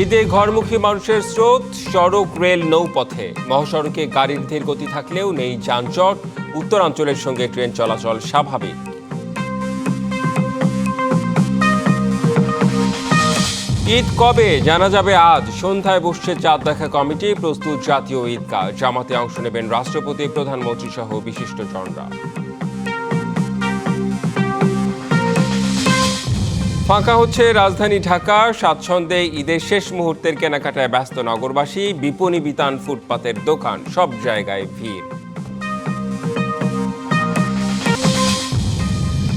ঈদে ঘরমুখী মানুষের স্রোত, সড়ক, রেল, নৌপথে। মহাসড়কে গাড়ির ধীর গতি থাকলেও নেই যানজট। উত্তরাঞ্চলের সঙ্গে ট্রেন চলাচল স্বাভাবিক। ঈদ কবে জানা যাবে আজ। সন্ধ্যায় বসছে চাঁদ দেখা কমিটি, প্রস্তুত জাতীয় ঈদগাহ। জামাতে অংশ নেবেন রাষ্ট্রপতি, প্রধানমন্ত্রী সহ বিশিষ্টজনরা। ফাঁকা হচ্ছে রাজধানী ঢাকা। স্বাচ্ছন্দ্যে ঈদের শেষ মুহূর্তের কেনাকাটায় ব্যস্ত নগরবাসী। বিপণী বিতান, ফুটপাতের দোকান, সব জায়গায় ভিড়।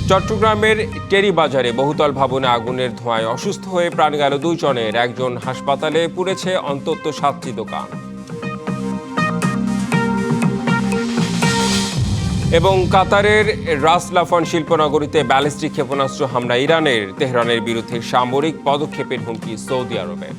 চট্টগ্রামের টেরি বাজারে বহুতল ভবনে আগুনের ধোঁয়ায় অসুস্থ হয়ে প্রাণ গেল 2 জনের। একজন হাসপাতালে, পুড়েছে অন্তত 7টি দোকান। এবং কাতারের রাস লাফান শিল্পনগরীতে ব্যালিস্টিক ক্ষেপণাস্ত্র হামলা ইরানের। তেহরানের বিরুদ্ধে সামরিক পদক্ষেপের হুমকি সৌদি আরবের।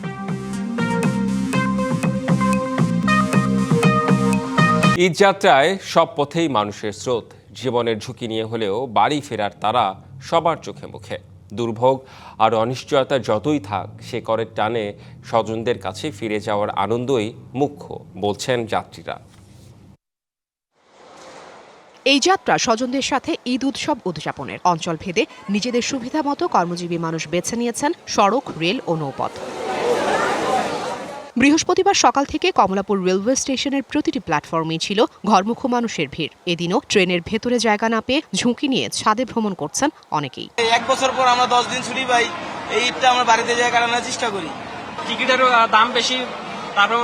ঈদ যাত্রায় সব পথেই মানুষের স্রোত। জীবনের ঝুঁকি নিয়ে হলেও বাড়ি ফেরার তারা সবার চোখে মুখে। দুর্ভোগ আর অনিশ্চয়তা যতই থাক, সে করের টানে স্বজনদের কাছে ফিরে যাওয়ার আনন্দই মুখ্য, বলছেন যাত্রীরা। এই যাত্রা স্বজনদের সাথে ঈদ উৎসব উদযাপনের। অঞ্চলভেদে নিজেদের সুবিধা মতো কর্মজীবী মানুষ বেছে নিয়েছেন সড়ক, রেল ও নৌপথ। বৃহস্পতিবার সকাল থেকে কমলাপুর রেলওয়ে স্টেশনের প্রতিটি প্ল্যাটফর্মেই ছিল ঘরমুখো মানুষের ভিড়। এদিনও ট্রেনের ভেতরে জায়গা না পেয়ে ঝুঁকি নিয়ে ছাদে ভ্রমণ করছেন অনেকেই। 1 বছর পর আমরা 10 দিন ছুটি পাই, এই ঈদটা আমরা বাড়িতে যাই কাটানোর চেষ্টা করি। টিকিটের দাম বেশি, তারপর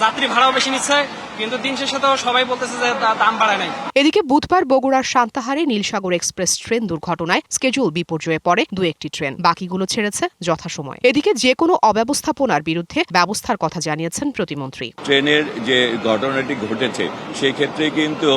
যাত্রী ভাড়াও বেশি নিচ্ছে, কিন্তু দিন শেষে তো সবাই বলতেছে যে দাম বাড়ায় নাই। এদিকে বুধবার বগুড়ার সান্তাহারে নীলসাগর এক্সপ্রেস ট্রেন দুর্ঘটনায় স্কেডিউল বিপর্যয়ে পড়ে 2-1টি ট্রেন। বাকিগুলো ছেড়েছে যথাসময়ে। এদিকে যে কোনো অব্যবস্থাপনার বিরুদ্ধে ব্যবস্থার কথা জানিয়েছেন প্রতিমন্ত্রী। ট্রেনের যে ঘটনাটি ঘটেছে সেই ক্ষেত্রে কিন্তু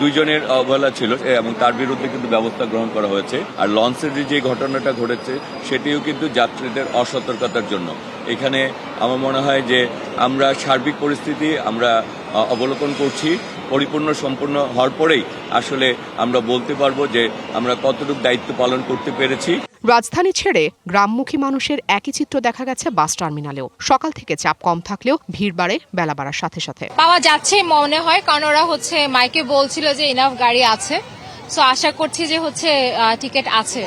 2 জনের অবহেলা ছিল এবং তার বিরুদ্ধে কিন্তু ব্যবস্থা গ্রহণ করা হয়েছে। আর লঞ্চের যে ঘটনাটা ঘটেছে সেটিও কিন্তু যাত্রীদের অসতর্কতার জন্য। এখানে আমার মনে হয় যে আমরা সার্বিক পরিস্থিতি আমরা অবলোকন করছি। পরিপূর্ণ সম্পূর্ণ হওয়ার পরেই আসলে আমরা বলতে পারবো যে আমরা কতটুকু দায়িত্ব পালন করতে পেরেছি। রাজধানী ছেড়ে গ্রামমুখী মানুষের একই চিত্র দেখা গেছে বাস টার্মিনালেও। সকাল থেকে চাপ কম থাকলেও ভিড় বাড়ে বেলা বাড়ার সাথে সাথে। পাওয়া যাচ্ছে মনে হয়, কারণ ওরা মাইকে বলছিল যে ইনাফ গাড়ি আছে। সো আশা করছি যে টিকিট আছে।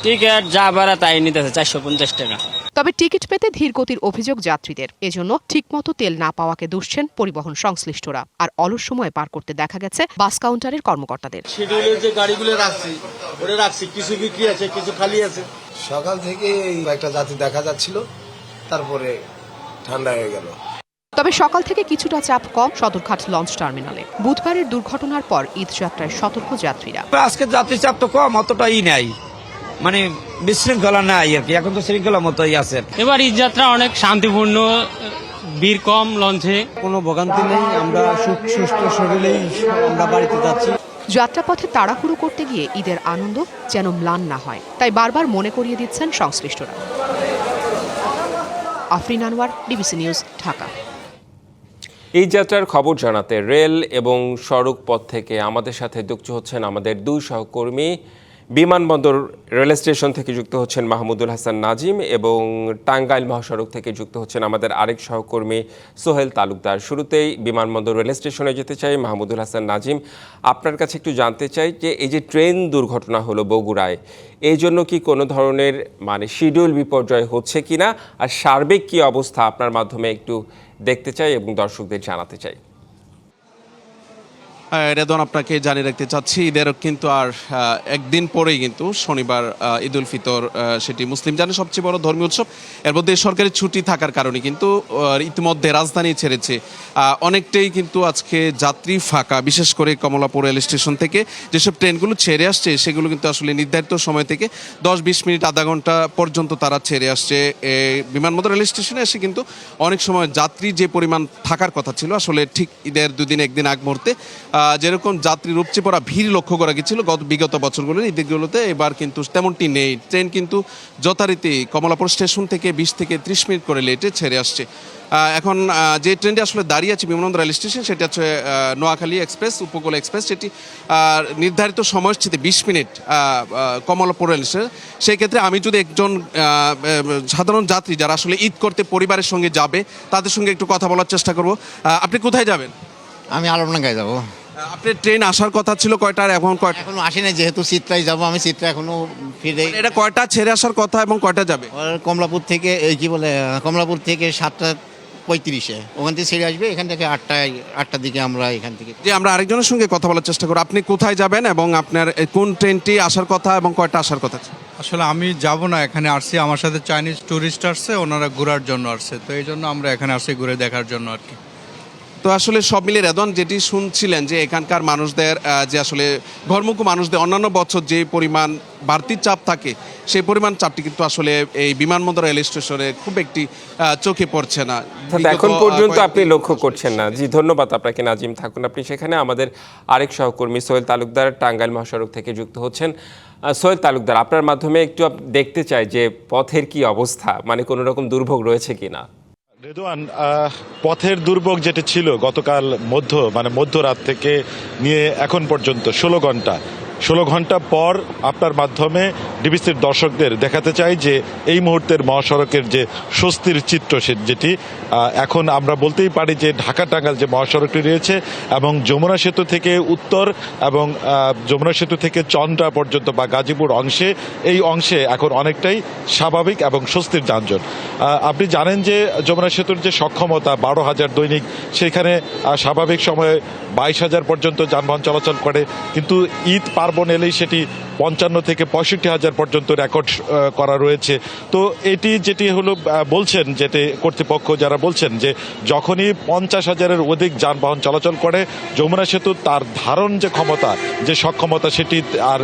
টিকিট যা ভাড়া তাই নিতেছে 450 টাকা। তবে টিকিট পেতে ধীরগতির অভিযোগ যাত্রীদের। এজন্য ঠিকমতো তেল না পাওয়াকে দুষছেন পরিবহন সংশ্লিষ্টরা। আর অলস সময় পার করতে দেখা গেছে বাস কাউন্টারের কর্মকর্তাদের। শিডিউলের যে গাড়িগুলো রাখছি, কিছু বিক্রি আছে, কিছু খালি আছে। সকাল থেকে একটা যাত্রী দেখা যাচ্ছিল, তারপরে ঠান্ডা হয়ে গেল। তবে সকাল থেকে কিছুটা চাপ কম সদরঘাট লঞ্চ টার্মিনালে। বুধবারের দুর্ঘটনার পর ঈদ যাত্রায় সতর্ক যাত্রীরা। আজকে যাত্রী চাপ তো কম, অতটাই নাই, বিশৃঙ্খলা নাই আর কি। এখন তো শৃঙ্খলা মতোই আছে। এবার ঈদ যাত্রা অনেক শান্তিপূর্ণ, ভিড় কম, লঞ্চে কোনো ভোগান্তি নেই। আমরা সুস্থ শরীরেই আমরা বাড়িতে যাচ্ছি। যাত্রাপথে তাড়াহুড়ো করতে গিয়ে ঈদের আনন্দ যেন ম্লান না হয়, তাই বারবার মনে করিয়ে দিচ্ছেন সংশ্লিষ্টরা। Afrin Anwar, DBC news, Dhaka. এই যাত্রার খবর জানাতে রেল এবং সড়ক পথ থেকে আমাদের সাথে যুক্ত হচ্ছেন আমাদের 2 সহকর্মী। বিমানবন্দর রেল স্টেশন থেকে যুক্ত হচ্ছেন মাহমুদুল হাসান নাজিম, এবং টাঙ্গাইল মহাসড়ক থেকে যুক্ত হচ্ছেন আমাদের আরেক সহকর্মী সোহেল তালুকদার। শুরুতেই বিমানবন্দর রেল স্টেশনে যেতে চাই। মাহমুদুল হাসান নাজিম, আপনার কাছে একটু জানতে চাই যে এই যে ট্রেন দুর্ঘটনা হলো বগুড়ায়, এই জন্য কি কোনো ধরনের শিডিউল বিপর্যয় হচ্ছে কিনা, আর সার্বিক কি অবস্থা আপনার মাধ্যমে একটু দেখতে চাই এবং দর্শকদের জানাতে চাই। রেদন, আপনাকে জানিয়ে রাখতে চাচ্ছি ঈদের কিন্তু আর একদিন পরেই কিন্তু শনিবার ঈদ উল ফিতর, সেটি মুসলিম জানে সবচেয়ে বড় ধর্মীয় উৎসব। এর মধ্যে সরকারি ছুটি থাকার কারণে কিন্তু ইতিমধ্যে রাজধানী ছেড়েছে অনেকটাই কিন্তু আজকে যাত্রী ফাঁকা। বিশেষ করে কমলাপুর রেল স্টেশন থেকে যেসব ট্রেনগুলো ছেড়ে আসছে সেগুলো কিন্তু আসলে নির্ধারিত সময় থেকে 10-20 মিনিট, আধা ঘন্টা পর্যন্ত তারা ছেড়ে আসছে। বিমানবন্দর রেল স্টেশনে এসে কিন্তু অনেক সময় যাত্রী যে পরিমাণ থাকার কথা ছিল আসলে ঠিক ঈদের 2 দিন 1 দিন আগ মুহূর্তে যেরকম যাত্রীর উপচে পড়া ভিড় লক্ষ্য করা গেছিল বিগত বছরগুলোর এই দিকগুলোতে, এবার কিন্তু তেমনটি নেই। ট্রেন কিন্তু যথারীতি কমলাপুর স্টেশন থেকে 20 থেকে 30 মিনিট করে লেটে ছেড়ে আসছে। এখন যে ট্রেনটি আসলে দাঁড়িয়ে আছে বিমানবন্দর রেল স্টেশন, সেটি হচ্ছে নোয়াখালী এক্সপ্রেস, উপকূল এক্সপ্রেস। সেটি নির্ধারিত সময়সূচিতে 20 মিনিট কমলাপুর রেল স্টেশন। সেই ক্ষেত্রে আমি যদি একজন সাধারণ যাত্রী যারা আসলে ঈদ করতে পরিবারের সঙ্গে যাবে, তাদের সঙ্গে একটু কথা বলার চেষ্টা করব। আপনি কোথায় যাবেন? আমি আলমডাঙ্গায় যাবো। আপনার ট্রেন আসার কথা ছিল কয়টার, এখন কয়টা? এখনো আসি নাই, যেহেতু চিত্রায় যাবো আমি। চিত্রা এখনো ফিরে এটা কয়টা ছেড়ে আসার কথা এবং কয়টা যাবে? কমলাপুর থেকে কমলাপুর থেকে 7:35 ওখান থেকে ছেড়ে আসবে। এখান থেকে 8টার দিকে আমরা এখান থেকে। যে আমরা আরেকজনের সঙ্গে কথা বলার চেষ্টা করব। আপনি কোথায় যাবেন এবং আপনার কোন ট্রেনটি আসার কথা এবং কয়টা আসার কথা? আসলে আমি যাব না, এখানে আসছি, আমার সাথে চাইনিজ ট্যুরিস্ট আসছে, ওনারা ঘোরার জন্য আসছে, তো এই জন্য আমরা এখানে আসছি ঘুরে দেখার জন্য আর কি। তো আসলে সব মিলে রেদওয়ান যেটি শুনছিলেন যে এখানকার মানুষদের যে আসলে ঘরমুখী মানুষদের অন্যান্য বছর যে পরিমাণ বাড়তি চাপ থাকে, সেই পরিমাণ চাপটি কিন্তু আসলে এই বিমানবন্দর রেল স্টেশনে খুব একটি চোখে পড়ছে না এখন পর্যন্ত আপনি লক্ষ্য করছেন না। জি, ধন্যবাদ আপনাকে নাজিম। থাকুন আপনি সেখানে। আমাদের আরেক সহকর্মী সোহেল তালুকদার টাঙ্গাইল মহাসড়ক থেকে যুক্ত হচ্ছেন। সোহেল তালুকদার, আপনার মাধ্যমে একটু দেখতে চাই যে পথের কি অবস্থা, মানে কোনো রকম দুর্ভোগ রয়েছে কিনা। রেদওয়ান, পথের দুর্ভোগ যেটি ছিল গতকাল মধ্যরাত থেকে নিয়ে এখন পর্যন্ত 16 ঘন্টা পর আপনার মাধ্যমে ডিবিসির দর্শকদের দেখাতে চাই যে এই মুহূর্তের মহাসড়কের যে স্বস্তির চিত্র, যেটি এখন আমরা বলতেই পারি যে ঢাকা টাঙ্গাইল যে মহাসড়কটি রয়েছে এবং যমুনা সেতু থেকে উত্তর এবং যমুনা সেতু থেকে চন্দ্রা পর্যন্ত বা গাজীপুর এই অংশে এখন অনেকটাই স্বাভাবিক এবং স্বস্তির যানজট। আপনি জানেন যে যমুনা সেতুর যে সক্ষমতা 12,000 দৈনিক, সেখানে স্বাভাবিক সময়ে 22,000 পর্যন্ত যানবাহন চলাচল করে, কিন্তু ঈদ পার্বণ এলেই সেটি 55 থেকে 65,000 পর্যন্ত রেকর্ড করা রয়েছে। তো এটি যেটি হলো বলছেন, যেটি কর্তৃপক্ষ যারা বলছেন যে যখনই 50,000-এর অধিক যানবাহন চলাচল করে, যমুনা সেতু তার ধারণ যে ক্ষমতা, যে সক্ষমতা, সেটি আর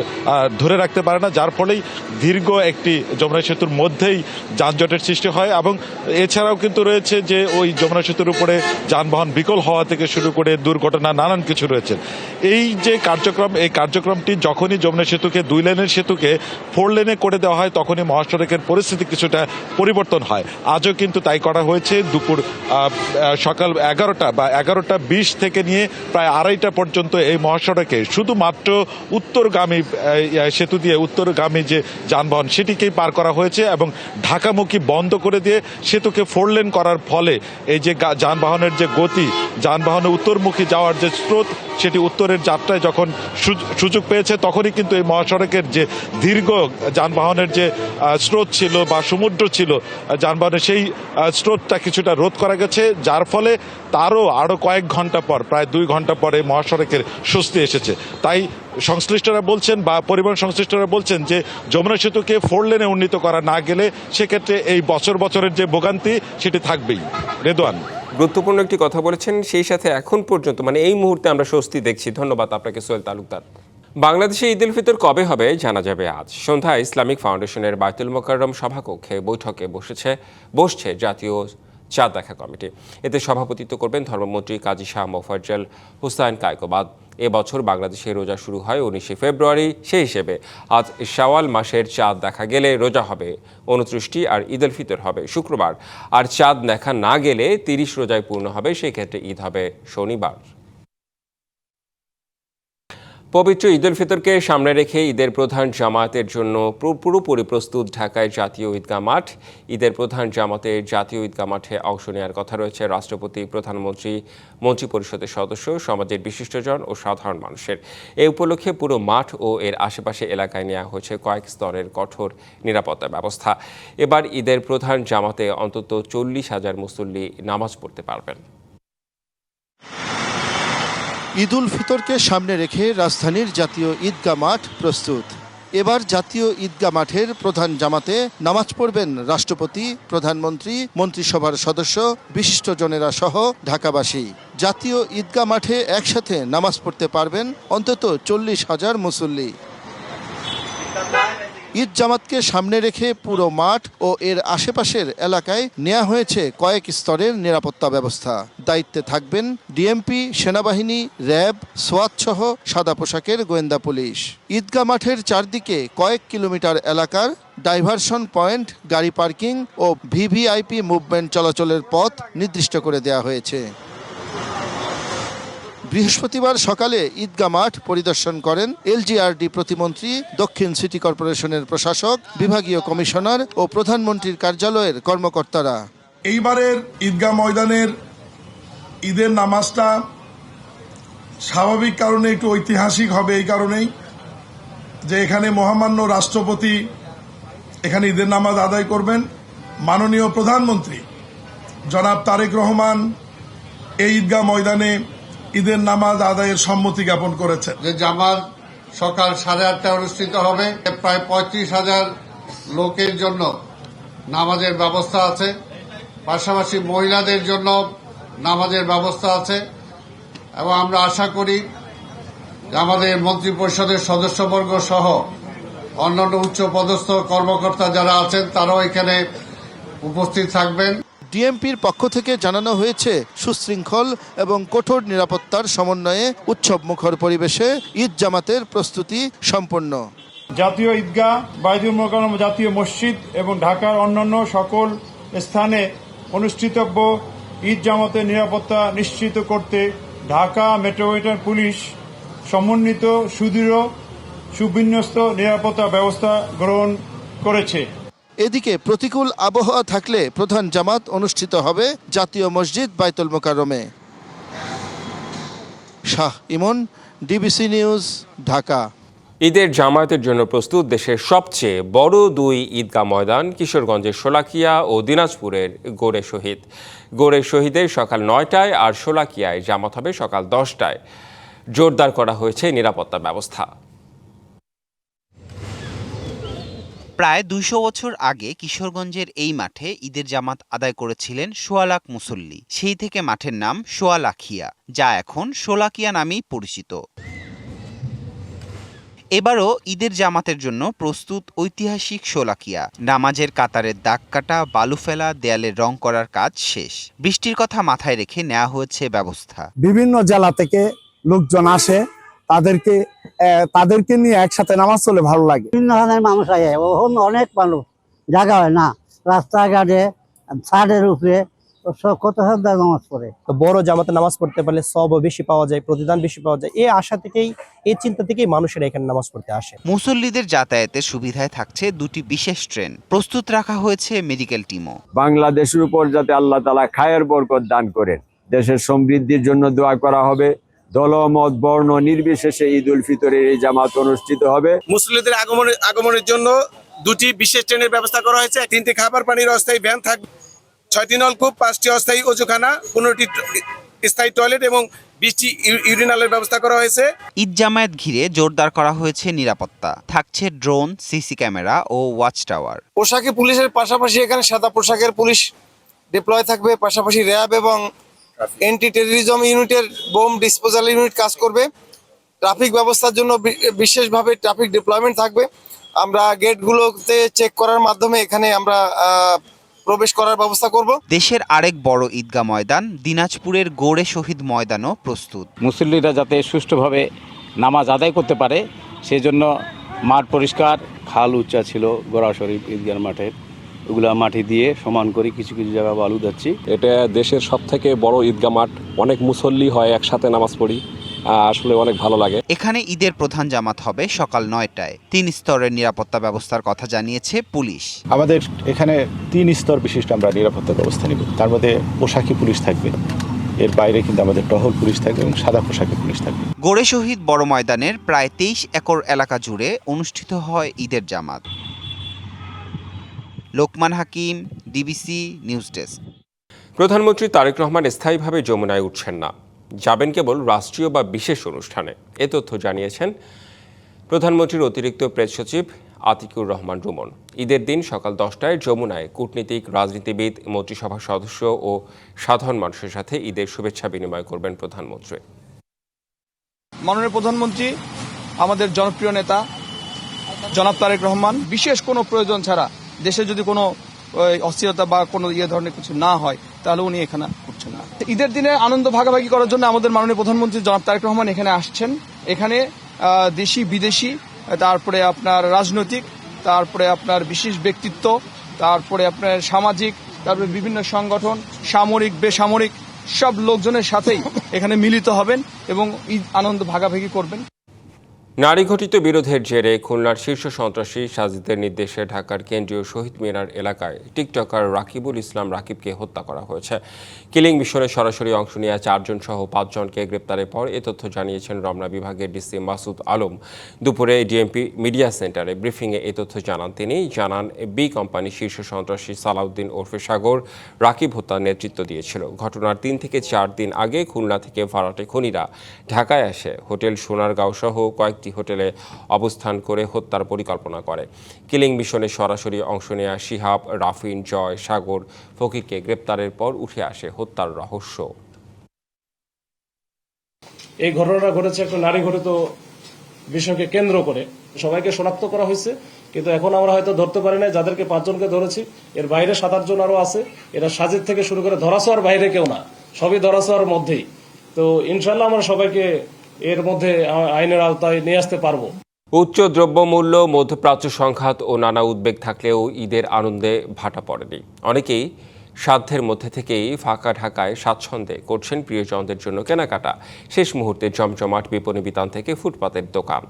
ধরে রাখতে পারে না, যার ফলেই দীর্ঘ একটি যমুনা সেতুর মধ্যেই যানজটের সৃষ্টি হয়। এবং এছাড়াও কিন্তু রয়েছে যে ওই যমুনা সেতুর উপরে যানবাহন বিকল হওয়া থেকে শুরু করে দুর্ঘটনা নানান কিছু রয়েছে। এই যে এই কার্যক্রমটি যখনই যমুনা সেতুকে 2 লেনের সেতুকে 4 লেনে করে দেওয়া হয়, তখনই মহাসড়কের পরিস্থিতি কিছুটা পরিবর্তন হয়। আজও কিন্তু তাই করা হয়েছে। সকাল 11টা বা 11:20 থেকে নিয়ে প্রায় 2:30 পর্যন্ত এই মহাসড়কে শুধুমাত্র উত্তরগামী সেতু দিয়ে উত্তরগামী যে যানবাহন, সেটিকেই পার করা হয়েছে এবং ঢাকামুখী বন্ধ করে দিয়ে সেতুকে 4 লেন করার ফলে এই যে যানবাহনের যে গতি, যানবাহনের উত্তরমুখী যাওয়ার যে স্রোত, সেটি উত্তরের যাত্রায় যখন সুযোগ পেয়েছে, তখনই কিন্তু এই মহাসড়কের যে দীর্ঘ যানবাহনের যে স্রোত ছিল বা সমুদ্র ছিল যানবাহনের, সেই স্রোতটা কিছুটা রোধ করা গেছে, যার ফলে আরও কয়েক ঘন্টা পর, প্রায় 2 ঘন্টা পরে মহাসড়কের স্বস্তি এসেছে। তাই সংশ্লিষ্টরা বলছেন বা পরিবহন সংশ্লিষ্টরা বলছেন যে যমুনা সেতুকে 4 লেনে উন্নীত করা না গেলে সেক্ষেত্রে এই বছরের যে ভোগান্তি, সেটি থাকবেই। রেদওয়ান, গুরুত্বপূর্ণ একটি কথা বলেছেন। সেই সাথে এখন পর্যন্ত এই মুহূর্তে আমরা স্বস্তি দেখছি। ধন্যবাদ আপনাকে সোহেল তালুকদার। বাংলাদেশে ঈদ উল ফিতর কবে হবে জানা যাবে আজ। সন্ধ্যায় ইসলামিক ফাউন্ডেশনের বায়তুল মোকাররম সভাকক্ষে বৈঠকে বসছে জাতীয় চাঁদ দেখা কমিটি। এতে সভাপতিত্ব করবেন ধর্মমন্ত্রী কাজী শাহ মোফাজ্জল হুসাইন কায়কোবাদ। এবছর বাংলাদেশে রোজা শুরু হয় 19 ফেব্রুয়ারি। সেই হিসেবে আজ শাওয়াল মাসের চাঁদ দেখা গেলে রোজা হবে 29টি, আর ঈদ উল ফিতর হবে শুক্রবার। আর চাঁদ দেখা না গেলে 30 রোজায় পূর্ণ হবে। সেই ক্ষেত্রে ঈদ হবে শনিবার। পবিত্র ঈদ উল ফিতরকে সামনে রেখে ঈদের প্রধান জামায়াতের জন্য পুরোপুরি প্রস্তুত ঢাকায় জাতীয় ঈদগাহ মাঠ। ঈদের প্রধান জামাতে জাতীয় ঈদগাহ মাঠে অংশ নেওয়ার কথা রয়েছে রাষ্ট্রপতি, প্রধানমন্ত্রী, মন্ত্রিপরিষদের সদস্য, সমাজের বিশিষ্টজন ও সাধারণ মানুষের। এই উপলক্ষে পুরো মাঠ ও এর আশেপাশে এলাকায় নেওয়া হয়েছে কয়েক স্তরের কঠোর নিরাপত্তা ব্যবস্থা। এবার ঈদের প্রধান জামাতে অন্তত 40,000 মুসল্লি নামাজ পড়তে পারবেন। ঈদ উল ফিতরকে সামনে রেখে রাজধানীর জাতীয় ঈদগাহ মাঠ প্রস্তুত। এবার জাতীয় ঈদগাহ মাঠের প্রধান জামাতে নামাজ পড়বেন রাষ্ট্রপতি, প্রধানমন্ত্রী, মন্ত্রিসভার সদস্য, বিশিষ্টজনেরা সহ ঢাকাবাসী। জাতীয় ঈদগাহ মাঠে একসাথে নামাজ পড়তে পারবেন অন্তত 40,000 মুসল্লি। ঈদ জামাতকে সামনে রেখে পুরো মাঠ ও এর আশেপাশের এলাকায় নেওয়া হয়েছে কয়েক স্তরের নিরাপত্তা ব্যবস্থা। দায়িত্বে থাকবেন ডিএমপি, সেনাবাহিনী, র্যাব, সোয়াত সহ সাদা পোশাকের গোয়েন্দা পুলিশ। ঈদগাহ মাঠের চারদিকে কয়েক কিলোমিটার এলাকার ডাইভারশন পয়েন্ট, গাড়ি পার্কিং ও ভিভিআইপি মুভমেন্ট চলাচলের পথ নির্দিষ্ট করে দেওয়া হয়েছে। বৃহস্পতিবার সকালে ঈদগাহ মাঠ পরিদর্শন করেন এলজিআরডি প্রতিমন্ত্রী, দক্ষিণ সিটি কর্পোরেশনের প্রশাসক, বিভাগীয় কমিশনার ও প্রধানমন্ত্রীর কার্যালয়ের কর্মকর্তারা। এইবারের ঈদগাহ ময়দানের ঈদের নামাজটা স্বাভাবিক কারণে একটু ঐতিহাসিক হবে, এই কারণেই যে এখানে মহামান্য রাষ্ট্রপতি এখানে ঈদের নামাজ আদায় করবেন। মাননীয় প্রধানমন্ত্রী জনাব তারেক রহমান এই ঈদগাহ ময়দানে ঈদের নামাজ আদায়ের সম্মতি জ্ঞাপন করেছেন। যে জামাত সকাল 8:30টায় অনুষ্ঠিত হবে। প্রায় 35,000 লোকের জন্য নামাজের ব্যবস্থা আছে, পাশাপাশি মহিলাদের জন্য নামাজের ব্যবস্থা আছে এবং আমরা আশা করি যে আমাদের মন্ত্রিপরিষদের সদস্যবর্গ সহ অন্যান্য উচ্চপদস্থ কর্মকর্তা যারা আছেন তারাও এখানে উপস্থিত থাকবেন। ডিএমপির পক্ষ থেকে জানানো হয়েছে সুশৃঙ্খল এবং কঠোর নিরাপত্তার সমন্বয়ে উৎসব মুখর পরিবেশে ঈদ জামাতের প্রস্তুতি সম্পন্ন। জাতীয় ঈদগাহ, বাইতুল মোকাররম জাতীয় মসজিদ এবং ঢাকার অন্যান্য সকল স্থানে অনুষ্ঠিতব্য ঈদ জামাতের নিরাপত্তা নিশ্চিত করতে ঢাকা মেট্রোপলিটন পুলিশ সমন্বিত সুদৃঢ় সুবিন্যস্ত নিরাপত্তা ব্যবস্থা গ্রহণ করেছে। এদিকে প্রতিকূল আবহাওয়া থাকলে প্রধান জামাত অনুষ্ঠিত হবে জাতীয় মসজিদ বাইতুল মোকাররমে। শাহ ইমন, ডিবিসি নিউজ, ঢাকা। ঈদের জামায়াতের জন্য প্রস্তুত দেশের সবচেয়ে বড় দুই ঈদগাহ ময়দান কিশোরগঞ্জের শোলাকিয়া ও দিনাজপুরের গোড়ে শহীদ। গোড়ে শহীদের সকাল 9টায় আর শোলাকিয়ায় জামাত হবে সকাল 10টায়। জোরদার করা হয়েছে নিরাপত্তা ব্যবস্থা। প্রায় 200 বছর আগে কিশোরগঞ্জের এই মাঠে ঈদের জামাত আদায় করেছিলেন 1.25 লাখ মুসল্লি। সেই থেকে মাঠের নাম শোলাকিয়া, যা এখন শোলাকিয়া নামেই পরিচিত। এবারও ঈদের জামাতের জন্য প্রস্তুত ঐতিহাসিক শোলাকিয়া। নামাজের কাতারের দাগ কাটা, বালু ফেলা, দেয়ালে রং করার কাজ শেষ। বৃষ্টির কথা মাথায় রেখে নেওয়া হয়েছে ব্যবস্থা। বিভিন্ন জেলা থেকে লোকজন আসে, তাদেরকে নিয়ে একসাথে নামাজ চলে ভালো লাগে। বিভিন্ন ধরনের মানুষ আসে, অনেক মানুষ, জায়গা হয় না, রাস্তাঘাটে, ছাদের উপরে কত হাজার নামাজ পড়ে। বড় জামাতে নামাজ পড়তে পারলে সবও বেশি পাওয়া যায়, প্রতিদান বেশি পাওয়া যায়। এই আশা থেকেই, এই চিন্তা থেকেই মানুষেরা এখানে নামাজ পড়তে আসে। মুসল্লিদের যাতায়াতের সুবিধায় থাকছে দুটি বিশেষ ট্রেন। প্রস্তুত রাখা হয়েছে মেডিকেল টিমও। বাংলাদেশের উপর যাতে আল্লাহ তাআলা খায়ের বরকত দান করেন, দেশের সমৃদ্ধির জন্য দোয়া করা হবে। দলমত বর্ণ নির্বিশেষে ঈদ উল ফিতরের এই জামাত অনুষ্ঠিত হবে। মুসল্লিদের আগমনের জন্য দুটি বিশেষ ট্রেনের ব্যবস্থা করা হয়েছে। 3টি খাবার পানির অস্থায়ী ভ্যান থাকবে, 6টি নলকূপ, 5টি অস্থায়ী অজুখানা, 15টি স্থায়ী টয়লেট এবং 20টি ইউরিনালের ব্যবস্থা করা হয়েছে। ঈদ জামায়াত ঘিরে জোরদার করা হয়েছে নিরাপত্তা। থাকছে ড্রোন, সিসি ক্যামেরা ও ওয়াচ টাওয়ার। পোশাকি পুলিশের পাশাপাশি এখানে সাদা পোশাকের পুলিশ ডিপ্লয় থাকবে, পাশাপাশি র্যাব এবং অ্যান্টি টেররিজম ইউনিটের বোম ডিসপোজাল ইউনিট কাজ করবে। ট্রাফিক ব্যবস্থার জন্য বিশেষভাবে ট্রাফিক ডিপ্লয়মেন্ট থাকবে। আমরা গেটগুলোতে চেক করার মাধ্যমে এখানে আমরা প্রবেশ করার ব্যবস্থা করব। দেশের আরেক বড় ঈদগাহ ময়দান দিনাজপুরের গোড়ে শহীদ ময়দানও প্রস্তুত। মুসল্লিরা যাতে সুষ্ঠুভাবে নামাজ আদায় করতে পারে সেজন্য মাঠ পরিষ্কার, খাল উঁচা ছিল গোড়া শরীফ ঈদগাহ মাঠের, ওগুলা মাটি দিয়ে সমান করে কিছু কিছু জায়গা বালু দিচ্ছি। এটা দেশের সবথেকে বড় ঈদগাহ মাঠ, অনেক মুসল্লি হয়, একসাথে নামাজ পড়ি, আসলে অনেক ভালো লাগে। এখানে ঈদের প্রধান জামাত হবে সকাল 9টায়। 3 স্তরের নিরাপত্তা ব্যবস্থার কথা জানিয়েছে পুলিশ। আমাদের এখানে 3 স্তর বিশিষ্ট আমরা নিরাপত্তা ব্যবস্থা নেব। তার মধ্যে পোশাকি পুলিশ থাকবে, এর বাইরে কিন্তু আমাদের টহল পুলিশ থাকবে এবং সাদা পোশাকি পুলিশ থাকবে। গোড়ে শহীদ বড় ময়দানের প্রায় 23 একর এলাকা জুড়ে অনুষ্ঠিত হয় ঈদের জামাত। লোকমান হাকিম, ডিবিসি নিউজ ডেস্ক। প্রধানমন্ত্রী তারেক রহমান স্থায়ীভাবে যমুনায় উঠছেন না, যাবেন কেবল রাষ্ট্রীয় বা বিশেষ অনুষ্ঠানে। এ তথ্য জানিয়েছেন প্রধানমন্ত্রীর অতিরিক্ত প্রেস সচিব আতিকুর রহমান রুমন। ঈদের দিন সকাল 10টায় যমুনায় কূটনীতিক, রাজনীতিবিদ, মন্ত্রিসভার সদস্য ও সাধারণ মানুষের সাথে ঈদের শুভেচ্ছা বিনিময় করবেন প্রধানমন্ত্রী। মাননীয় প্রধানমন্ত্রী আমাদের জনপ্রিয় নেতা, জনাব তারেক রহমান বিশেষ কোনো প্রয়োজন ছাড়া দেশে যদি কোনো অস্থিরতা বা কোনো ধরনের কিছু না হয় তাহলে উনি এখানে করছেন না। ঈদের দিনে আনন্দ ভাগাভাগি করার জন্য আমাদের মাননীয় প্রধানমন্ত্রী জনাব তারেক রহমান এখানে আসছেন। এখানে দেশি বিদেশি, তারপরে আপনার রাজনৈতিক, তারপরে আপনার বিশেষ ব্যক্তিত্ব, তারপরে আপনার সামাজিক, তারপরে বিভিন্ন সংগঠন, সামরিক বেসামরিক সব লোকজনের সাথেই এখানে মিলিত হবেন এবং ঈদ আনন্দ ভাগাভাগি করবেন। নারী ঘটিত বিরোধের জেরে খুলনার শীর্ষ সন্ত্রাসী সাজিদের নির্দেশে ঢাকার কেন্দ্রীয় শহীদ মিনার এলাকায় টিকটকার রাকিবুল ইসলাম রাকিবকে হত্যা করা হয়েছে। কিলিং মিশনে সরাসরি অংশ নেওয়া 4 জন সহ 5 জনকে গ্রেপ্তারের পর এ তথ্য জানিয়েছেন রমনা বিভাগের ডিসি মাসুদ আলম। দুপুরে ডিএমপি মিডিয়া সেন্টারে ব্রিফিংয়ে এ তথ্য জানান তিনি। জানান বি কোম্পানি শীর্ষ সন্ত্রাসী সালাউদ্দিন ওরফে সাগর রাকিব হত্যার নেতৃত্ব দিয়েছিল। ঘটনার 3 থেকে 4 দিন আগে খুলনা থেকে ভাড়াটে খুনিরা ঢাকায় আসে হোটেল সোনারগাঁও সহ কয়েকটি হোটেলে অবস্থান করে হত্যার পরিকল্পনা করে। কিলিং মিশনে সরাসরি অংশ নেওয়া শিহাব, রাফিন, জয়, সাগর, ফকিরকে গ্রেপ্তারের পর উঠে আসে হত্যার রহস্য। এই ঘটনাটা ঘটেছে একটা নারী ঘটিত বিষয়কে কেন্দ্র করে। সবাইকে শনাক্ত করা হয়েছে, কিন্তু এখন আমরা হয়তো ধরতে পারি না। যাদেরকে 5 জনকে ধরেছি, এর বাইরে 7-8 জন আরো আছে। এরা সাজিদ থেকে শুরু করে ধরাছোঁয়ার বাইরে কেউ না, সবই ধরাছোঁয়ার মধ্যেই। তো ইনশাল্লাহ আমরা সবাইকে এর মধ্যে আইনের আওতায় নিয়ে আসতে পারবো। উচ্চ দ্রব্যমূল্য, মধ্যপ্রাচ্য সংঘাত ও নানা উদ্বেগ থাকলেও ঈদের আনন্দে ভাটা পড়েনি। অনেকেই সাধ্যের মধ্যে থেকেই ফাঁকা ঢাকায় স্বাচ্ছন্দ্যে করছেন প্রিয়জনদের জন্য কেনাকাটা। শেষ মুহূর্তে জমজমাট বিপণী বিতান থেকে ফুটপাতের দোকান।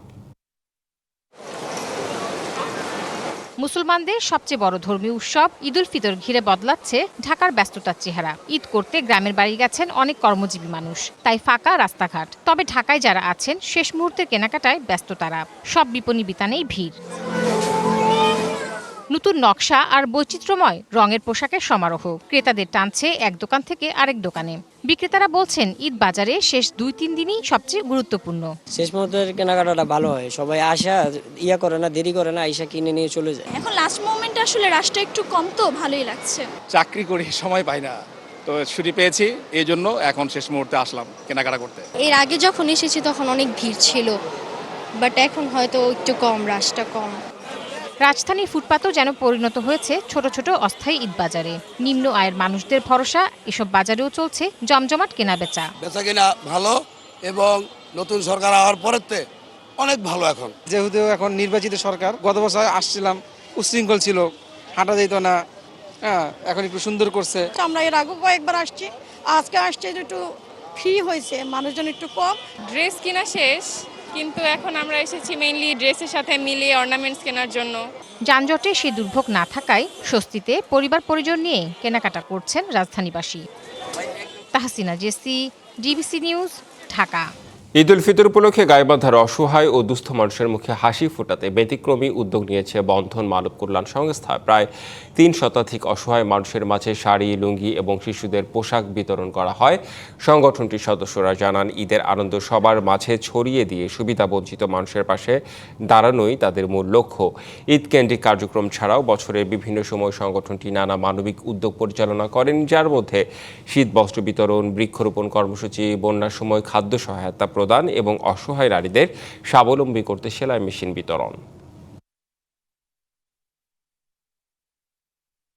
মুসলমানদের সবচেয়ে বড় ধর্মীয় উৎসব ঈদ উল ফিতর ঘিরে বদলাচ্ছে ঢাকার ব্যস্ততার চেহারা। ঈদ করতে গ্রামের বাড়ি গেছেন অনেক কর্মজীবী মানুষ, তাই ফাঁকা রাস্তাঘাট। তবে ঢাকায় যারা আছেন শেষ মুহূর্তের কেনাকাটায় ব্যস্ত তারা। সব বিপণী বিতানেই ভিড়। নতুন নকশা আর বৈচিত্র্যময় রঙের পোশাকের সমারোহ ক্রেতাদের টানছে এক দোকান থেকে আরেক দোকানে। বিক্রেতারা বলছেন ঈদ বাজারে শেষ 2-3 দিনই সবচেয়ে গুরুত্বপূর্ণ। শেষ মুহূর্তের কেনাকাটাটা ভালো হয়, সবাই আসা করে না, দেরি করে না, আইসা কিনে নিয়ে চলে যায়। এখন লাস্ট মোমেন্টে আসলে রাশটা একটু কম, তো ভালোই লাগছে। চাকরি করি, সময় পাই না, তো ছুটি পেয়েছি, এই জন্য এখন শেষ মুহূর্তে আসলাম কেনাকাটা করতে। এর আগে যখন এসেছি তখন অনেক ভিড় ছিল, বাট এখন হয়তো একটু কম, রাশটা কম। রাজধানীর ফুটপাতও যেন পরিণত হয়েছে ছোট ছোট অস্থায়ী ঈদ বাজারে। নিম্ন আয়ের মানুষদের ভরসা এসব বাজারেও চলছে জমজমাট কেনাবেচা। বেচা কেনা ভালো এবং নতুন সরকার আসার পরেতে অনেক ভালো। এখন যেহেতু এখন নির্বাচিত সরকার, গত বছর আসছিলাম উচ্ছৃঙ্খল ছিল, হাঁটা যেত না, এখন একটু সুন্দর করছে। আমরা এর আগে কয়েকবার আসছি, আজকে আসছে একটু ফ্রি হয়েছে, মানুষজন একটু কম। ড্রেস কিনা শেষ, কিন্তু এখন আমরা এসেছি মেইনলি ড্রেসের সাথে মিলিয়ে অর্নামেন্টস কেনার জন্য। যানজটে সে দুর্ভোগ না থাকায় স্বস্তিতে পরিবার পরিজন নিয়ে কেনাকাটা করছেন রাজধানীবাসী। Tahsina Jesy, DBC news, Dhaka. ঈদ উল ফিতর উপলক্ষে গাইবান্ধার অসহায় ও দুস্থ মানুষের মুখে হাসি ফোটাতে ব্যতিক্রমী উদ্যোগ নিয়েছে বন্ধন মানব কল্যাণ সংস্থা। প্রায় 3 শতাধিক অসহায় মানুষের মাঝে শাড়ি, লুঙ্গি এবং শিশুদের পোশাক বিতরণ করা হয়। সংগঠনটির সদস্যরা জানান, ঈদের আনন্দ সবার মাঝে ছড়িয়ে দিয়ে সুবিধাবঞ্চিত মানুষের পাশে দাঁড়ানোই তাদের মূল লক্ষ্য। ঈদ কেন্দ্রিক কার্যক্রম ছাড়াও বছরের বিভিন্ন সময় সংগঠনটি নানা মানবিক উদ্যোগ পরিচালনা করেন, যার মধ্যে শীত বস্ত্র বিতরণ, বৃক্ষরোপণ কর্মসূচি, বন্যার সময় খাদ্য সহায়তা প্রদান এবং অসহায় নারীদের স্বাবলম্বী করতে সেলাই মেশিন বিতরণ।